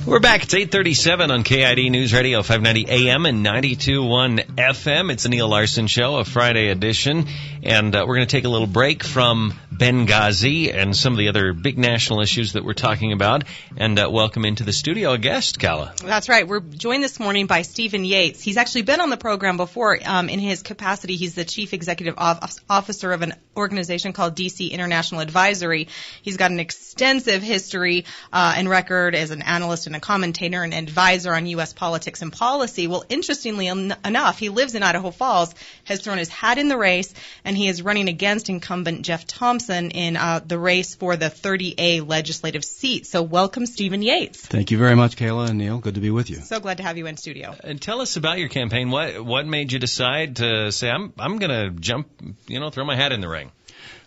We're back. It's 8:37 on KID News Radio, 590 AM and 92.1 FM. It's the Neal Larson Show, a Friday edition. And we're going to take a little break from Benghazi and some of the other big national issues that we're talking about. And welcome into the studio a guest, Cala. That's right. We're joined this morning by Steve Yates. He's actually been on the program before. In his capacity, he's the Chief Executive Officer of an organization called DC International Advisory. He's got an extensive history and record as an analyst and a commentator and advisor on U.S. politics and policy. Well, interestingly enough, he lives in Idaho Falls, has thrown his hat in the race, and he is running against incumbent Jeff Thompson in the race for the 30A legislative seat. So welcome, Stephen Yates. Thank you very much, Kayla and Neal. Good to be with you. So glad to have you in studio. And tell us about your campaign. What made you decide to say, I'm going to jump, throw my hat in the ring?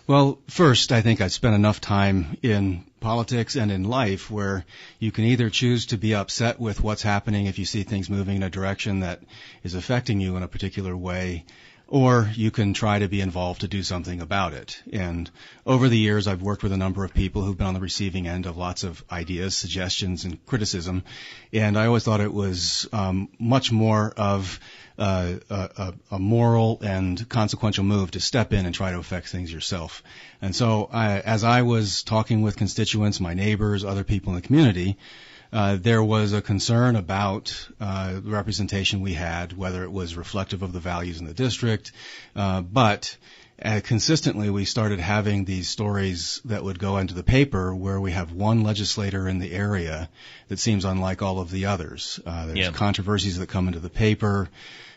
Well, first, I think I spent enough time in politics and in life where you can either choose to be upset with what's happening if you see things moving in a direction that is affecting you in a particular way, or you can try to be involved to do something about it. And over the years, I've worked with a number of people who've been on the receiving end of lots of ideas, suggestions, and criticism. And I always thought it was much more of a moral and consequential move to step in and try to affect things yourself. And so as I was talking with constituents, my neighbors, other people in the community, there was a concern about the representation we had, whether it was reflective of the values in the district. But consistently, we started having these stories that would go into the paper where we have one legislator in the area that seems unlike all of the others. There's controversies that come into the paper,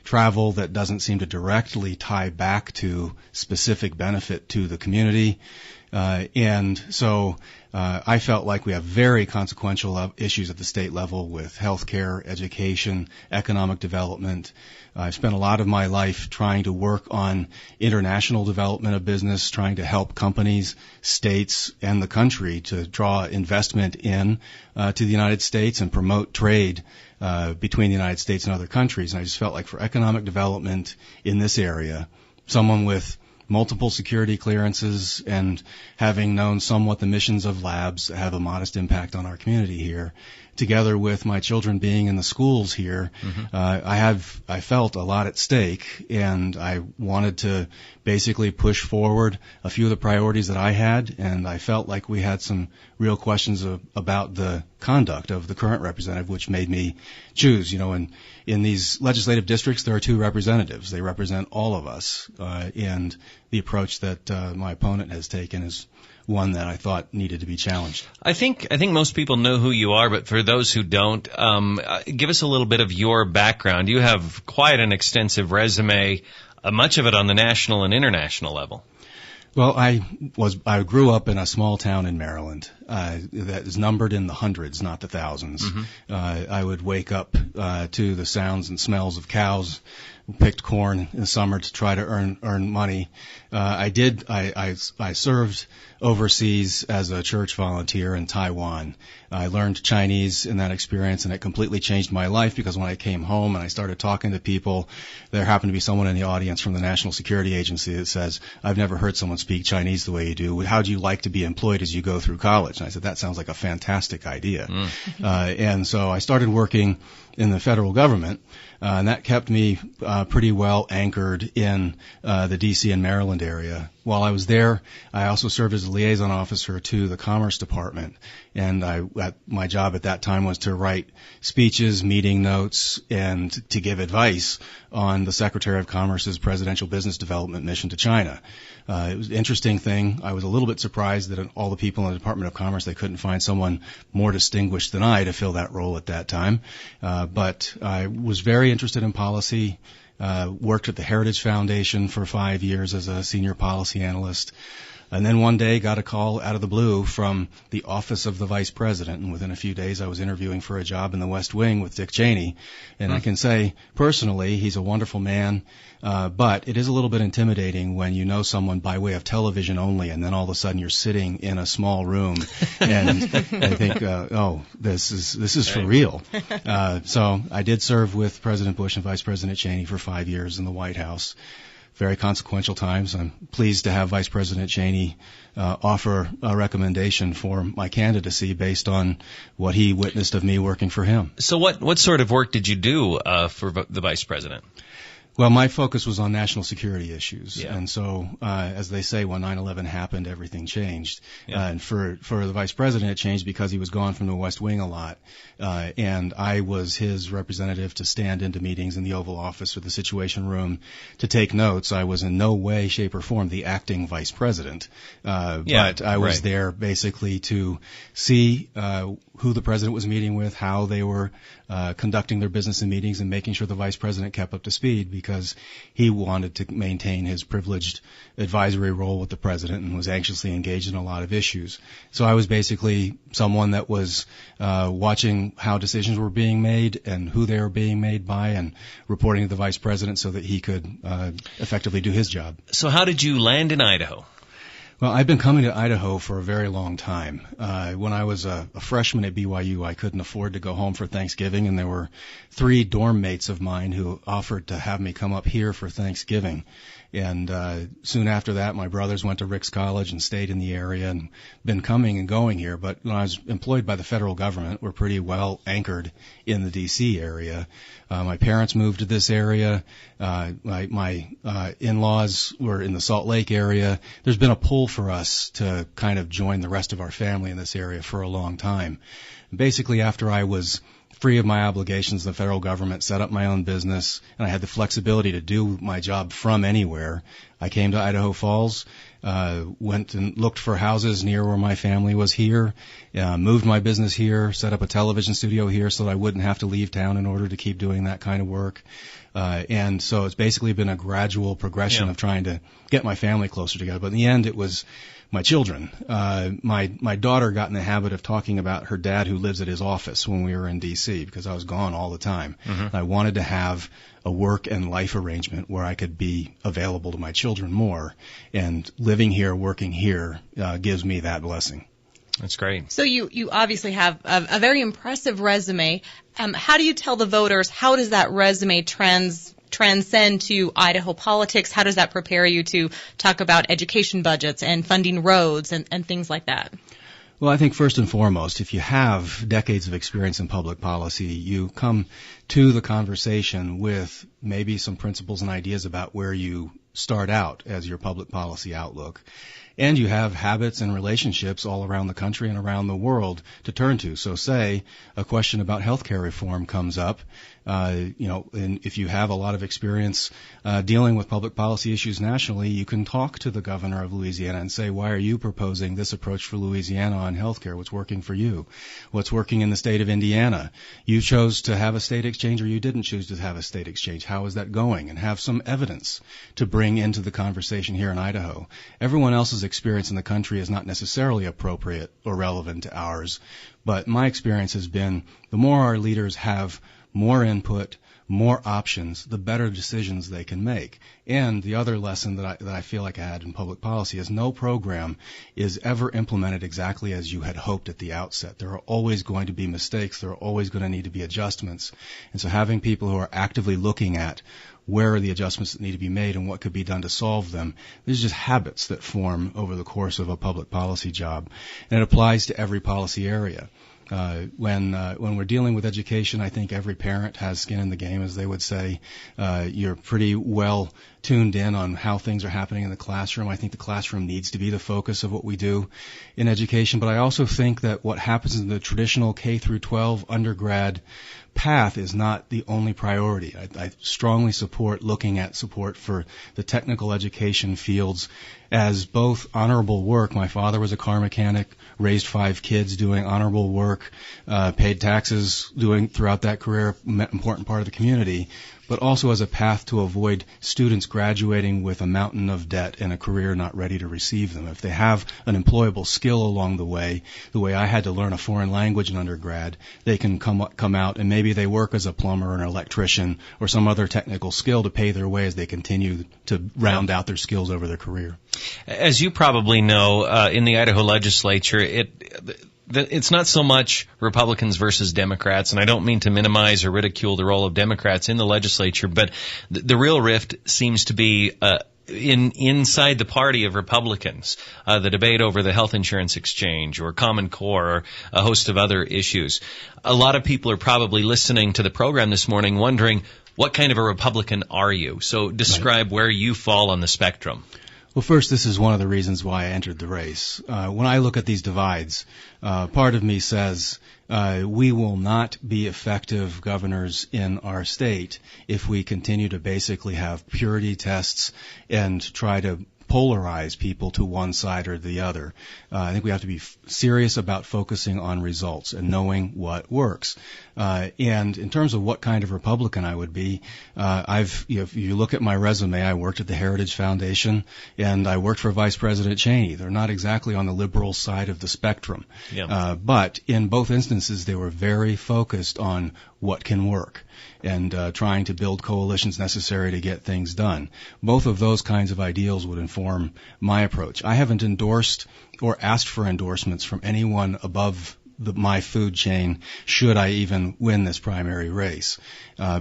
travel that doesn't seem to directly tie back to specific benefit to the community. And so I felt like we have very consequential issues at the state level with healthcare, education, economic development. I've spent a lot of my life trying to work on international development of business, trying to help companies, states, and the country to draw investment in to the United States and promote trade between the United States and other countries. And I just felt like for economic development in this area, someone with multiple security clearances and having known somewhat the missions of labs that have a modest impact on our community here, together with my children being in the schools here, I felt a lot at stake, and I wanted to basically push forward a few of the priorities that I had, and I felt like we had some real questions about the conduct of the current representative, which made me choose. In these legislative districts, there are two representatives. They represent all of us, and the approach that my opponent has taken is one that I thought needed to be challenged. I think most people know who you are, but for those who don't, give us a little bit of your background. You have quite an extensive resume, much of it on the national and international level. Well, I grew up in a small town in Maryland that is numbered in the hundreds, not the thousands. I would wake up to the sounds and smells of cows, picked corn in the summer to try to earn money. I served overseas as a church volunteer in Taiwan. I learned Chinese in that experience, and it completely changed my life because when I came home and I started talking to people, there happened to be someone in the audience from the National Security Agency that says, "I've never heard someone speak Chinese the way you do. How do you like to be employed as you go through college?" And I said, "That sounds like a fantastic idea." And so I started working in the federal government, and that kept me pretty well anchored in the D.C. and Maryland area. While I was there, I also served as a liaison officer to the Commerce Department, and my job at that time was to write speeches, meeting notes, and to give advice on the Secretary of Commerce's presidential business development mission to China. It was an interesting thing. I was a little bit surprised that all the people in the Department of Commerce, they couldn't find someone more distinguished than I to fill that role at that time. But I was very interested in policy, worked at the Heritage Foundation for 5 years as a senior policy analyst. And then one day got a call out of the blue from the office of the vice president. And within a few days, I was interviewing for a job in the West Wing with Dick Cheney. And I can say, personally, he's a wonderful man. But it is a little bit intimidating when you know someone by way of television only, and then all of a sudden you're sitting in a small room and I think, this is for real. So I did serve with President Bush and Vice President Cheney for 5 years in the White House. very consequential times. I'm pleased to have Vice President Cheney offer a recommendation for my candidacy based on what he witnessed of me working for him. So what sort of work did you do for the vice president? Well, my focus was on national security issues. Yeah. And so, as they say, when 9/11 happened, everything changed. Yeah. And for the vice president, it changed because he was gone from the West Wing a lot. And I was his representative to stand into meetings in the Oval Office or the Situation Room to take notes. I was in no way, shape, or form the acting vice president. But I was there basically to see who the president was meeting with, how they were conducting their business in meetings, and making sure the vice president kept up to speed, because he wanted to maintain his privileged advisory role with the president and was anxiously engaged in a lot of issues. So I was basically someone that was watching how decisions were being made and who they were being made by, and reporting to the vice president so that he could effectively do his job. So how did you land in Idaho? Well, I've been coming to Idaho for a very long time. When I was a freshman at BYU, I couldn't afford to go home for Thanksgiving, and there were 3 dorm mates of mine who offered to have me come up here for Thanksgiving. And soon after that, my brothers went to Rick's College and stayed in the area and been coming and going here. But when I was employed by the federal government, we're pretty well anchored in the D.C. area. My parents moved to this area. My in-laws were in the Salt Lake area. There's been a pull for us to kind of join the rest of our family in this area for a long time. Basically, after I was free of my obligations, the federal government set up my own business, and I had the flexibility to do my job from anywhere. I came to Idaho Falls, went and looked for houses near where my family was here, moved my business here, set up a television studio here so that I wouldn't have to leave town in order to keep doing that kind of work. And so it's basically been a gradual progression of trying to get my family closer together. But in the end, it was my children. My daughter got in the habit of talking about her dad who lives at his office when we were in D.C. because I was gone all the time. Mm-hmm. I wanted to have a work and life arrangement where I could be available to my children more. And living here, working here, gives me that blessing. That's great. So you obviously have a very impressive resume. How do you tell the voters, how does that resume transcend to Idaho politics? How does that prepare you to talk about education budgets and funding roads and things like that? Well, I think first and foremost, if you have decades of experience in public policy, you come to the conversation with maybe some principles and ideas about where you start out as your public policy outlook. And you have habits and relationships all around the country and around the world to turn to. So say a question about healthcare reform comes up, and if you have a lot of experience dealing with public policy issues nationally, you can talk to the governor of Louisiana and say, why are you proposing this approach for Louisiana on healthcare? What's working for you? What's working in the state of Indiana? You chose to have a state exchange, or you didn't choose to have a state exchange. How is that going? And have some evidence to bring into the conversation here in Idaho. Everyone else's experience in the country is not necessarily appropriate or relevant to ours, but my experience has been the more our leaders have more input, more options, the better decisions they can make. And the other lesson that I feel like I had in public policy is no program is ever implemented exactly as you had hoped at the outset. There are always going to be mistakes. There are always going to need to be adjustments. And so having people who are actively looking at where are the adjustments that need to be made and what could be done to solve them, these are just habits that form over the course of a public policy job. And it applies to every policy area. When we're dealing with education, I think every parent has skin in the game, as they would say. You're pretty well tuned in on how things are happening in the classroom. I think the classroom needs to be the focus of what we do in education, but I also think that what happens in the traditional K through 12 undergrad path is not the only priority. I strongly support looking at support for the technical education fields as both honorable work. My father was a car mechanic, raised 5 kids doing honorable work, paid taxes doing throughout that career, important part of the community, but also as a path to avoid students graduating with a mountain of debt and a career not ready to receive them. If they have an employable skill along the way I had to learn a foreign language in undergrad, they can come out and maybe they work as a plumber or an electrician or some other technical skill to pay their way as they continue to round out their skills over their career. As you probably know, in the Idaho legislature, it's not so much Republicans versus Democrats, and I don't mean to minimize or ridicule the role of Democrats in the legislature, but the real rift seems to be inside the party of Republicans, the debate over the health insurance exchange or Common Core or a host of other issues. A lot of people are probably listening to the program this morning wondering, what kind of a Republican are you? So describe where you fall on the spectrum. Well, first, this is one of the reasons why I entered the race. When I look at these divides, part of me says we will not be effective governors in our state if we continue to basically have purity tests and try to polarize people to one side or the other. I think we have to be serious about focusing on results and knowing what works. And in terms of what kind of Republican I would be, if you look at my resume, I worked at the Heritage Foundation and I worked for Vice President Cheney. They're not exactly on the liberal side of the spectrum. Yeah. But in both instances, they were very focused on what can work and trying to build coalitions necessary to get things done. Both of those kinds of ideals would inform my approach. I haven't endorsed or asked for endorsements from anyone above my food chain should I even win this primary race,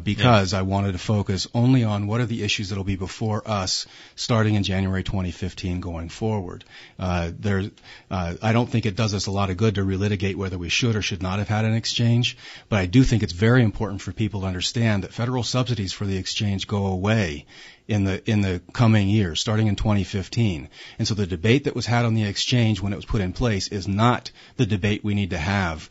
because I wanted to focus only on what are the issues that will be before us starting in January 2015 going forward. I don't think it does us a lot of good to relitigate whether we should or should not have had an exchange, but I do think it's very important for people to understand that federal subsidies for the exchange go away in the coming years, starting in 2015. And so the debate that was had on the exchange when it was put in place is not the debate we need to have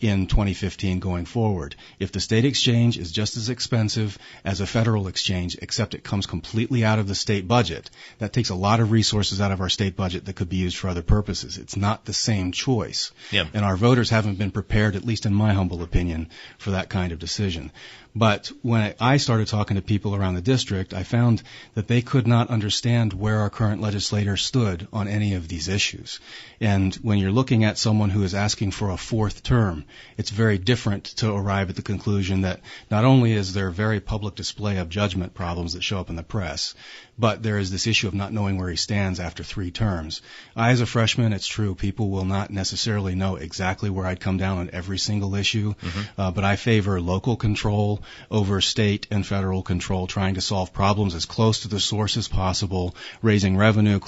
in 2015 going forward. If the state exchange is just as expensive as a federal exchange, except it comes completely out of the state budget, that takes a lot of resources out of our state budget that could be used for other purposes. It's not the same choice. Yeah. And our voters haven't been prepared, at least in my humble opinion, for that kind of decision. But when I started talking to people around the district, I found that they could not understand where our current legislator stood on any of these issues. And when you're looking at someone who is asking for a fourth term, it's very different to arrive at the conclusion that not only is there a very public display of judgment problems that show up in the press, but there is this issue of not knowing where he stands after 3 terms. As a freshman, it's true, people will not necessarily know exactly where I'd come down on every single issue, but I favor local control over state and federal control, trying to solve problems as close to the source as possible, raising revenue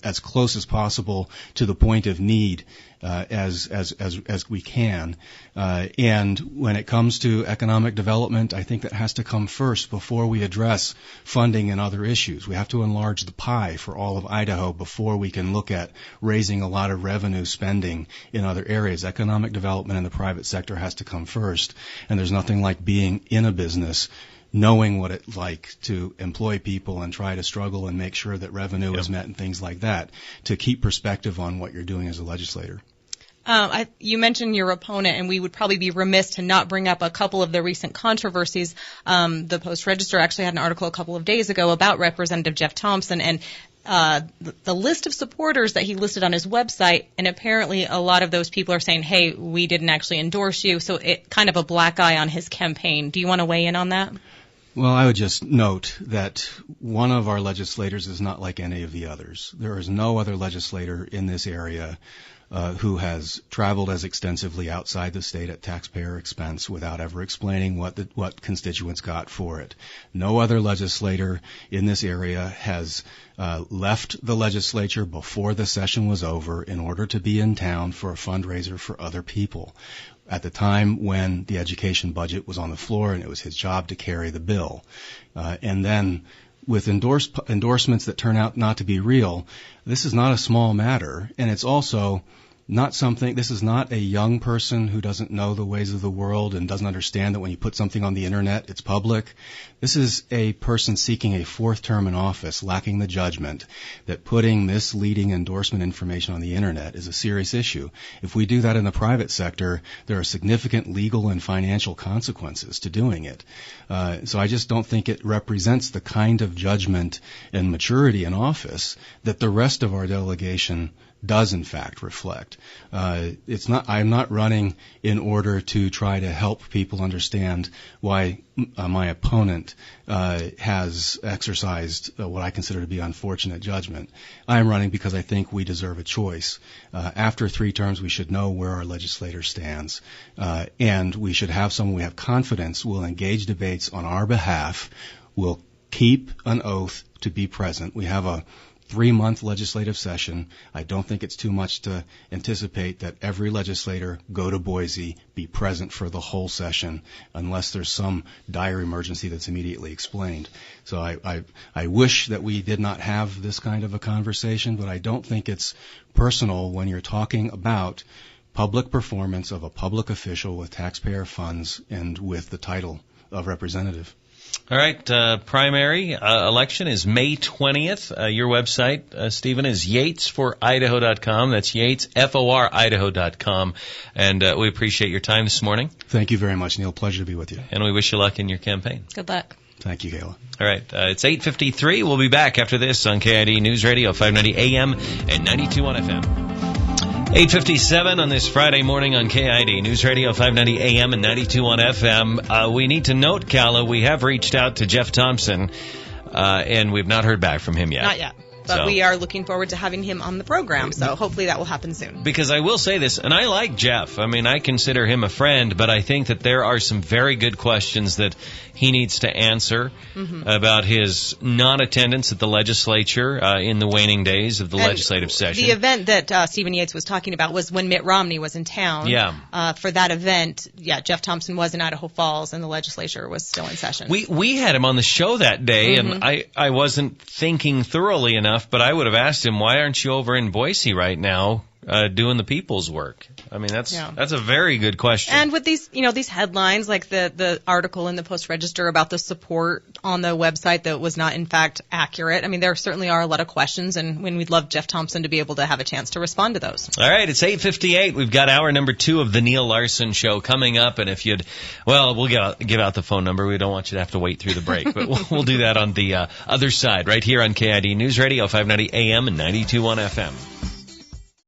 as close as possible to the point of need as we can. And when it comes to economic development, I think that has to come first before we address funding and other issues. We have to enlarge the pie for all of Idaho before we can look at raising a lot of revenue spending in other areas. Economic development in the private sector has to come first, and there's nothing like being in a business, knowing what it's like to employ people and try to struggle and make sure that revenue is met and things like that, to keep perspective on what you're doing as a legislator. You mentioned your opponent, and we would probably be remiss to not bring up a couple of the recent controversies. The Post-Register actually had an article a couple of days ago about Representative Jeff Thompson and the list of supporters that he listed on his website, and apparently a lot of those people are saying, hey, we didn't actually endorse you, so it kind of a black eye on his campaign. Do you want to weigh in on that? Well, I would just note that one of our legislators is not like any of the others. There is no other legislator in this area who has traveled as extensively outside the state at taxpayer expense without ever explaining what constituents got for it. No other legislator in this area has left the legislature before the session was over in order to be in town for a fundraiser for other people at the time when the education budget was on the floor and it was his job to carry the bill. And then with endorsements that turn out not to be real, this is not a small matter, and it's also not something, this is not a young person who doesn't know the ways of the world and doesn't understand that when you put something on the internet, it's public. This is a person seeking a 4th term in office, lacking the judgment that putting misleading endorsement information on the internet is a serious issue. If we do that in the private sector, there are significant legal and financial consequences to doing it. So I just don't think it represents the kind of judgment and maturity in office that the rest of our delegation does in fact reflect. I'm not running in order to try to help people understand why my opponent has exercised what I consider to be unfortunate judgment. I am running because I think we deserve a choice. After 3 terms, we should know where our legislator stands, and we should have someone we have confidence will engage debates on our behalf, will keep an oath to be present. We have a 3-month legislative session. I don't think it's too much to anticipate that every legislator go to Boise, be present for the whole session, unless there's some dire emergency that's immediately explained. So I wish that we did not have this kind of a conversation, but I don't think it's personal when you're talking about public performance of a public official with taxpayer funds and with the title of representative. All right, primary election is May 20th. Your website, Stephen, is yatesforidaho.com. That's Yates, F-O-R, Idaho.com. And we appreciate your time this morning. Thank you very much, Neal. Pleasure to be with you. And we wish you luck in your campaign. Good luck. Thank you, Kayla. All right, it's 8:53. We'll be back after this on KID News Radio, 590 AM and 92.1 FM. 8:57 on this Friday morning on KID News Radio 590 AM and 92.1 FM. We need to note, Cala, we have reached out to Jeff Thompson, and we've not heard back from him yet. Not yet. But we are looking forward to having him on the program, so hopefully that will happen soon. Because I will say this, and I like Jeff. I mean, I consider him a friend, but I think that there are some very good questions that he needs to answer about his non-attendance at the legislature in the waning days of the legislative session. The event that Stephen Yates was talking about was when Mitt Romney was in town. Yeah. For that event, Jeff Thompson was in Idaho Falls, and the legislature was still in session. We had him on the show that day, and I wasn't thinking thoroughly enough, but I would have asked him, why aren't you over in Boise right now doing the people's work? I mean, that's a very good question. And with these, these headlines, like the article in the Post-Register about the support on the website that was not in fact accurate. I mean, there certainly are a lot of questions, and we'd love Jeff Thompson to be able to have a chance to respond to those. All right, it's 8:58. We've got hour number 2 of the Neal Larson Show coming up, and if we'll give out the phone number. We don't want you to have to wait through the break, but we'll do that on the other side, right here on KID News Radio 590 AM and 92.1 FM.